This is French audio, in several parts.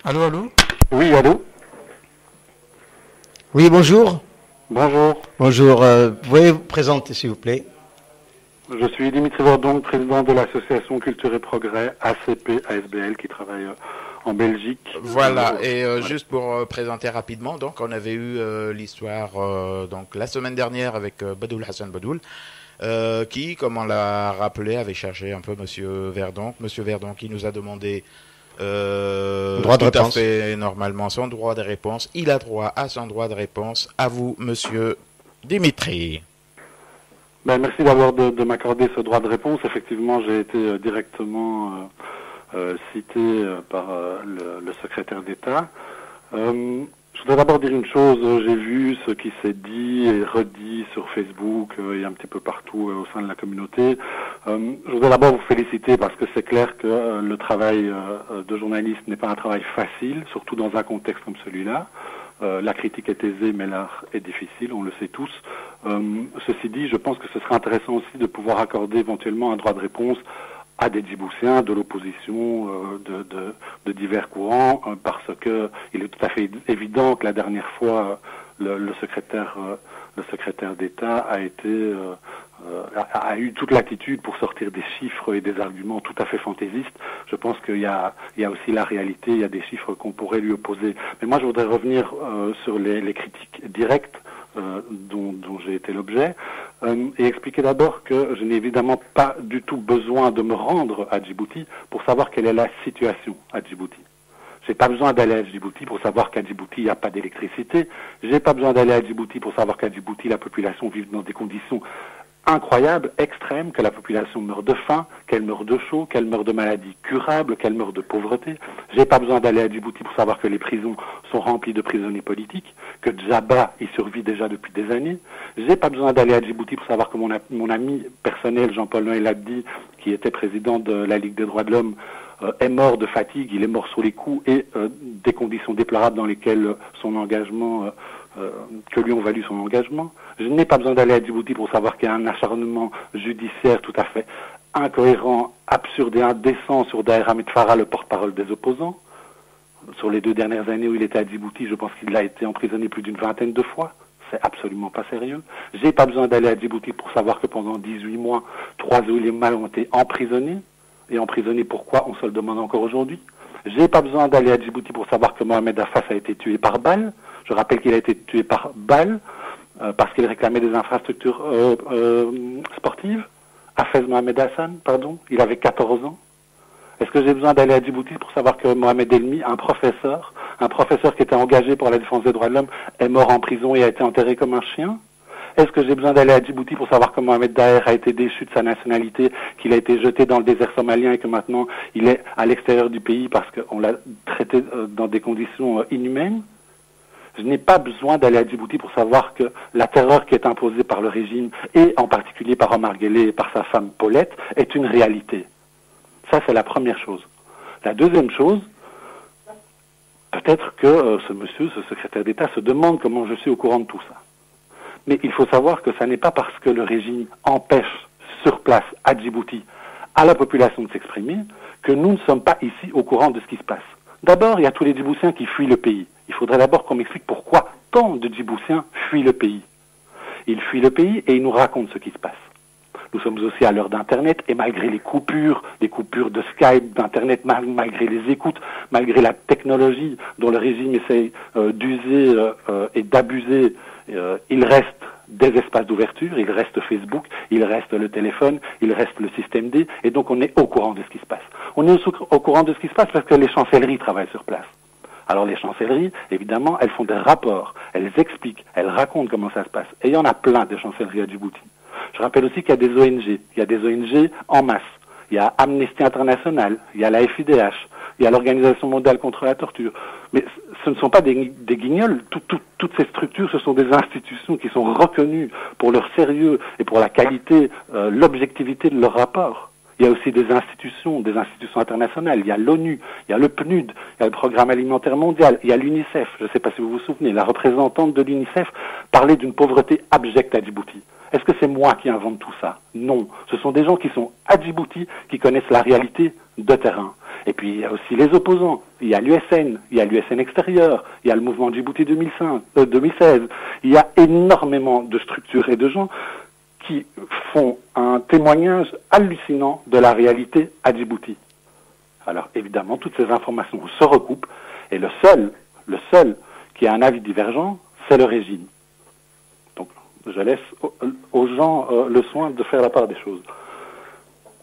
Allô, allô? Oui, allô? Oui, bonjour. Bonjour. Bonjour. Vous pouvez vous présenter, s'il vous plaît? Je suis Dimitri Vordon, président de l'association Culture et Progrès, ACP ASBL, qui travaille en Belgique. Voilà, juste pour présenter rapidement, donc on avait eu l'histoire donc la semaine dernière avec Badoul Hassan Badoul, qui, comme on l'a rappelé, avait cherché un peu Monsieur Verdon. Monsieur Verdon qui nous a demandé droit de tout réponse. à fait normalement son droit de réponse. Il a droit à son droit de réponse. À vous, Monsieur Dimitri. Ben, merci d'abord de m'accorder ce droit de réponse. Effectivement, j'ai été directement cité par le secrétaire d'État. Je voudrais d'abord dire une chose. J'ai vu ce qui s'est dit et redit sur Facebook et un petit peu partout au sein de la communauté. Je voudrais d'abord vous féliciter parce que c'est clair que le travail de journaliste n'est pas un travail facile, surtout dans un contexte comme celui-là. La critique est aisée, mais l'art est difficile, on le sait tous. Ceci dit, je pense que ce serait intéressant aussi de pouvoir accorder éventuellement un droit de réponse à des Djiboutiens, de l'opposition, de divers courants, parce que il est tout à fait évident que la dernière fois, le secrétaire d'État a eu toute l'attitude pour sortir des chiffres et des arguments tout à fait fantaisistes. Je pense qu'il y a aussi la réalité, il y a des chiffres qu'on pourrait lui opposer. Mais moi, je voudrais revenir sur les critiques directes dont j'ai été l'objet, et expliquer d'abord que je n'ai évidemment pas du tout besoin de me rendre à Djibouti pour savoir quelle est la situation à Djibouti. J'ai pas besoin d'aller à Djibouti pour savoir qu'à Djibouti, il n'y a pas d'électricité. J'ai pas besoin d'aller à Djibouti pour savoir qu'à Djibouti, la population vit dans des conditions incroyables, extrêmes, que la population meurt de faim, qu'elle meurt de chaud, qu'elle meurt de maladies curables, qu'elle meurt de pauvreté. J'ai pas besoin d'aller à Djibouti pour savoir que les prisons sont remplies de prisonniers politiques, que Djaba y survit déjà depuis des années. J'ai pas besoin d'aller à Djibouti pour savoir que mon ami personnel, Jean-Paul Noël Abdi, qui était président de la Ligue des droits de l'homme, est mort de fatigue, il est mort sous les coups et des conditions déplorables dans lesquelles son engagement, que lui ont valu son engagement. Je n'ai pas besoin d'aller à Djibouti pour savoir qu'il y a un acharnement judiciaire tout à fait incohérent, absurde et indécent sur Daher Ahmed Farah, le porte-parole des opposants. Sur les 2 dernières années où il était à Djibouti, je pense qu'il a été emprisonné plus d'une 20aine de fois. C'est absolument pas sérieux. J'ai pas besoin d'aller à Djibouti pour savoir que pendant 18 mois, 3 oulémas ont été emprisonnés. Et emprisonnés pourquoi? On se le demande encore aujourd'hui. J'ai pas besoin d'aller à Djibouti pour savoir que Mohamed Affas a été tué par balle. Je rappelle qu'il a été tué par balle parce qu'il réclamait des infrastructures sportives. Hafez Mohamed Hassan, pardon, il avait 14 ans. Est-ce que j'ai besoin d'aller à Djibouti pour savoir que Mohamed Elmi, un professeur qui était engagé pour la défense des droits de l'homme, est mort en prison et a été enterré comme un chien? Est-ce que j'ai besoin d'aller à Djibouti pour savoir que Mohamed Daher a été déchu de sa nationalité, qu'il a été jeté dans le désert somalien et que maintenant il est à l'extérieur du pays parce qu'on l'a traité dans des conditions inhumaines? Je n'ai pas besoin d'aller à Djibouti pour savoir que la terreur qui est imposée par le régime, et en particulier par Omar Guelleh et par sa femme Paulette, est une réalité. Ça, c'est la première chose. La deuxième chose, peut-être que ce secrétaire d'État se demande comment je suis au courant de tout ça. Mais il faut savoir que ça n'est pas parce que le régime empêche sur place, à Djibouti, à la population de s'exprimer, que nous ne sommes pas ici au courant de ce qui se passe. D'abord, il y a tous les Djiboutiens qui fuient le pays. Il faudrait d'abord qu'on m'explique pourquoi tant de Djiboutiens fuient le pays. Ils fuient le pays et ils nous racontent ce qui se passe. Nous sommes aussi à l'heure d'Internet et malgré les coupures de Skype, d'Internet, malgré les écoutes, malgré la technologie dont le régime essaye d'user et d'abuser, il reste des espaces d'ouverture, il reste Facebook, il reste le téléphone, il reste le système D, et donc on est au courant de ce qui se passe. On est au courant de ce qui se passe parce que les chancelleries travaillent sur place. Alors les chancelleries, évidemment, elles font des rapports, elles expliquent, elles racontent comment ça se passe. Et il y en a plein des chancelleries à Djibouti. Je rappelle aussi qu'il y a des ONG, il y a des ONG en masse. Il y a Amnesty International, il y a la FIDH, il y a l'Organisation mondiale contre la torture. Mais ce ne sont pas des guignols. Toutes ces structures, ce sont des institutions qui sont reconnues pour leur sérieux et pour la qualité, l'objectivité de leurs rapports. Il y a aussi des institutions internationales. Il y a l'ONU, il y a le PNUD, il y a le Programme alimentaire mondial, il y a l'UNICEF. Je ne sais pas si vous vous souvenez, la représentante de l'UNICEF parlait d'une pauvreté abjecte à Djibouti. Est-ce que c'est moi qui invente tout ça? Non. Ce sont des gens qui sont à Djibouti, qui connaissent la réalité de terrain. Et puis il y a aussi les opposants. Il y a l'USN, il y a l'USN extérieur, il y a le mouvement Djibouti 2016. Il y a énormément de structures et de gens qui font un témoignage hallucinant de la réalité à Djibouti. Alors évidemment, toutes ces informations se recoupent et le seul qui a un avis divergent, c'est le régime. Donc je laisse aux gens le soin de faire la part des choses.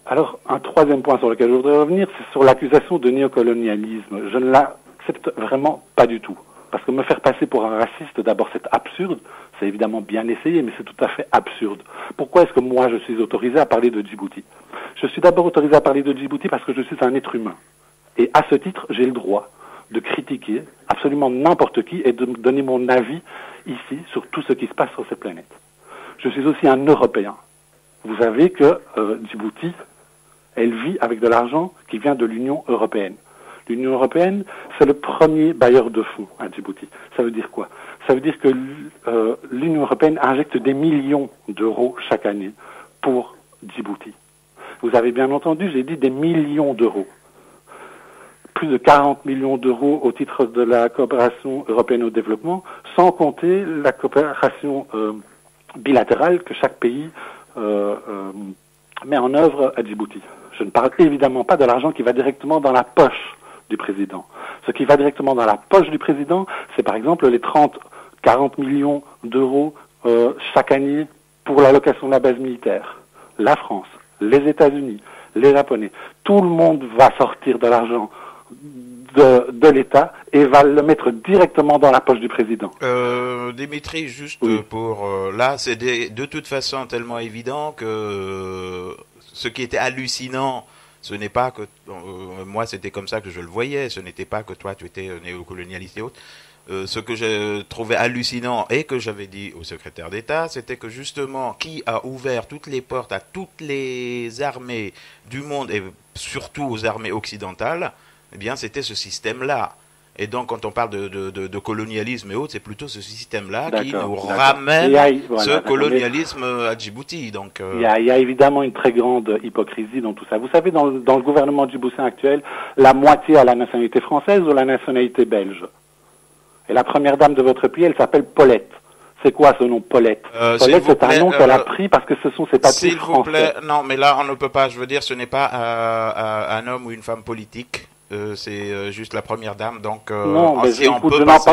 Alors, un troisième point sur lequel je voudrais revenir, c'est sur l'accusation de néocolonialisme. Je ne l'accepte vraiment pas du tout. Parce que me faire passer pour un raciste, d'abord, c'est absurde. C'est évidemment bien essayé, mais c'est tout à fait absurde. Pourquoi est-ce que moi, je suis autorisé à parler de Djibouti? Je suis d'abord autorisé à parler de Djibouti parce que je suis un être humain. Et à ce titre, j'ai le droit de critiquer absolument n'importe qui et de donner mon avis ici sur tout ce qui se passe sur cette planète. Je suis aussi un Européen. Vous savez que Djibouti, elle vit avec de l'argent qui vient de l'Union européenne. L'Union européenne, c'est le premier bailleur de fonds à Djibouti. Ça veut dire quoi? Ça veut dire que l'Union européenne injecte des millions d'euros chaque année pour Djibouti. Vous avez bien entendu, j'ai dit des millions d'euros. Plus de 40 millions d'euros au titre de la coopération européenne au développement, sans compter la coopération bilatérale que chaque pays met en œuvre à Djibouti. Je ne parle évidemment pas de l'argent qui va directement dans la poche du président. Ce qui va directement dans la poche du président, c'est par exemple les 40 millions d'euros chaque année pour l'allocation de la base militaire. La France, les États-Unis, les Japonais, tout le monde va sortir de l'argent de l'État et va le mettre directement dans la poche du président. Dimitri, juste pour... là, c'est de toute façon tellement évident que ce qui était hallucinant, ce n'est pas que... moi, c'était comme ça que je le voyais. Ce n'était pas que toi, tu étais néocolonialiste et autres. Ce que je trouvais hallucinant et que j'avais dit au secrétaire d'État, c'était que justement, qui a ouvert toutes les portes à toutes les armées du monde et surtout aux armées occidentales, eh bien, c'était ce système-là. Et donc, quand on parle de colonialisme et autres, c'est plutôt ce système-là qui nous ramène ce colonialisme à Djibouti. Donc, il y a évidemment une très grande hypocrisie dans tout ça. Vous savez, dans le gouvernement djiboutien actuel, la moitié a la nationalité française ou la nationalité belge. Et la première dame de votre pays, elle s'appelle Paulette. C'est quoi ce nom, Paulette? Paulette, c'est un nom qu'elle a pris parce que ce sont ses papiers français. S'il vous plaît, non, mais là, on ne peut pas. Je veux dire, ce n'est pas un homme ou une femme politique. C'est juste la première dame, donc non, mais si on peut passer...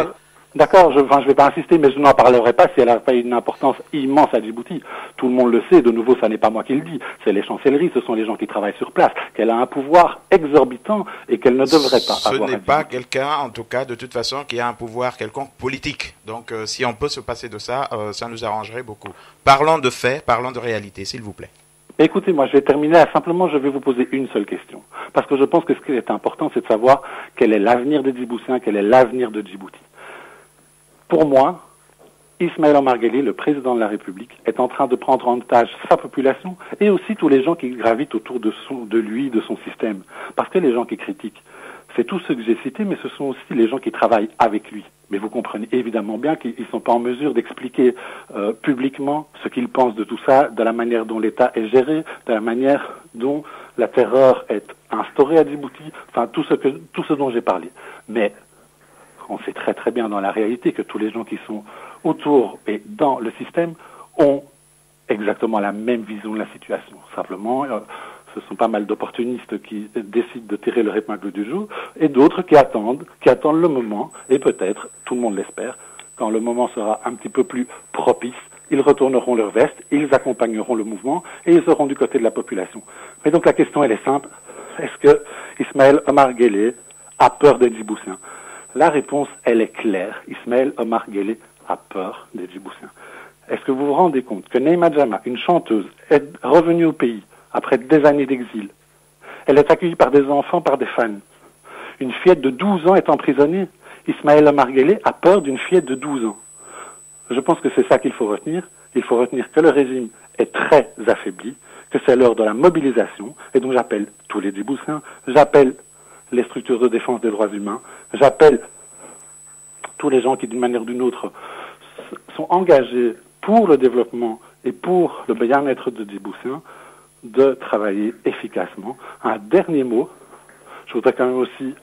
D'accord, je vais pas insister, mais je n'en parlerai pas si elle n'a pas une importance immense à Djibouti. Tout le monde le sait, de nouveau, ça n'est pas moi qui le dis, c'est les chancelleries, ce sont les gens qui travaillent sur place, qu'elle a un pouvoir exorbitant et qu'elle ne devrait pas avoir. Ce n'est pas quelqu'un, en tout cas, de toute façon, qui a un pouvoir quelconque politique. Donc, si on peut se passer de ça, ça nous arrangerait beaucoup. Parlons de faits, parlons de réalité, s'il vous plaît. Écoutez, moi, je vais terminer. Simplement, je vais vous poser une seule question. Parce que je pense que ce qui est important, c'est de savoir quel est l'avenir des Djiboutiens, quel est l'avenir de Djibouti. Pour moi, Ismaël Omar Guelleh, le président de la République, est en train de prendre en otage sa population et aussi tous les gens qui gravitent autour de lui, de son système. Parce que les gens qui critiquent, c'est tous ceux que j'ai cités, mais ce sont aussi les gens qui travaillent avec lui. Mais vous comprenez évidemment bien qu'ils ne sont pas en mesure d'expliquer publiquement ce qu'ils pensent de tout ça, de la manière dont l'État est géré, de la manière dont la terreur est instaurée à Djibouti, enfin tout ce dont j'ai parlé. Mais on sait très très bien dans la réalité que tous les gens qui sont autour et dans le système ont exactement la même vision de la situation. Simplement, ce sont pas mal d'opportunistes qui décident de tirer leur épingle du jeu et d'autres qui attendent le moment, et peut-être, tout le monde l'espère, quand le moment sera un petit peu plus propice, ils retourneront leur veste, ils accompagneront le mouvement et ils seront du côté de la population. Mais donc la question elle est simple, est-ce que Ismaël Omar Guelleh a peur des Djiboutiens? La réponse elle est claire, Ismaël Omar Guelleh a peur des Djiboutiens. Est-ce que vous vous rendez compte que Neema Jama, une chanteuse, est revenue au pays après des années d'exil? Elle est accueillie par des enfants, par des fans. Une fillette de 12 ans est emprisonnée. Ismaël Omar Guelleh a peur d'une fillette de 12 ans. Je pense que c'est ça qu'il faut retenir. Il faut retenir que le régime est très affaibli, que c'est l'heure de la mobilisation, et donc j'appelle tous les Djiboutiens, j'appelle les structures de défense des droits humains, j'appelle tous les gens qui, d'une manière ou d'une autre, sont engagés pour le développement et pour le bien-être de Djiboutiens, de travailler efficacement. Un dernier mot, Je voudrais quand même aussi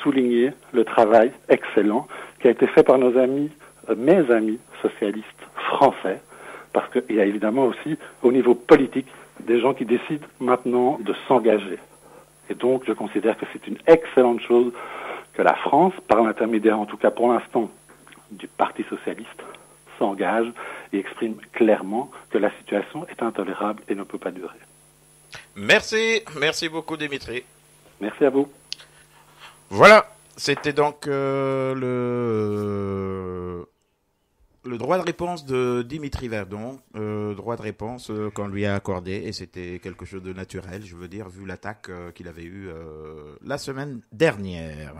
souligner le travail excellent qui a été fait par nos amis, mes amis socialistes français, parce qu'il y a évidemment aussi, au niveau politique, des gens qui décident maintenant de s'engager. Et donc, je considère que c'est une excellente chose que la France, par l'intermédiaire, en tout cas pour l'instant, du Parti socialiste, s'engage et exprime clairement que la situation est intolérable et ne peut pas durer. Merci beaucoup Dimitri. Merci à vous. Voilà, c'était donc le droit de réponse de Dimitri Verdon, droit de réponse qu'on lui a accordé, et c'était quelque chose de naturel, je veux dire, vu l'attaque qu'il avait eue la semaine dernière.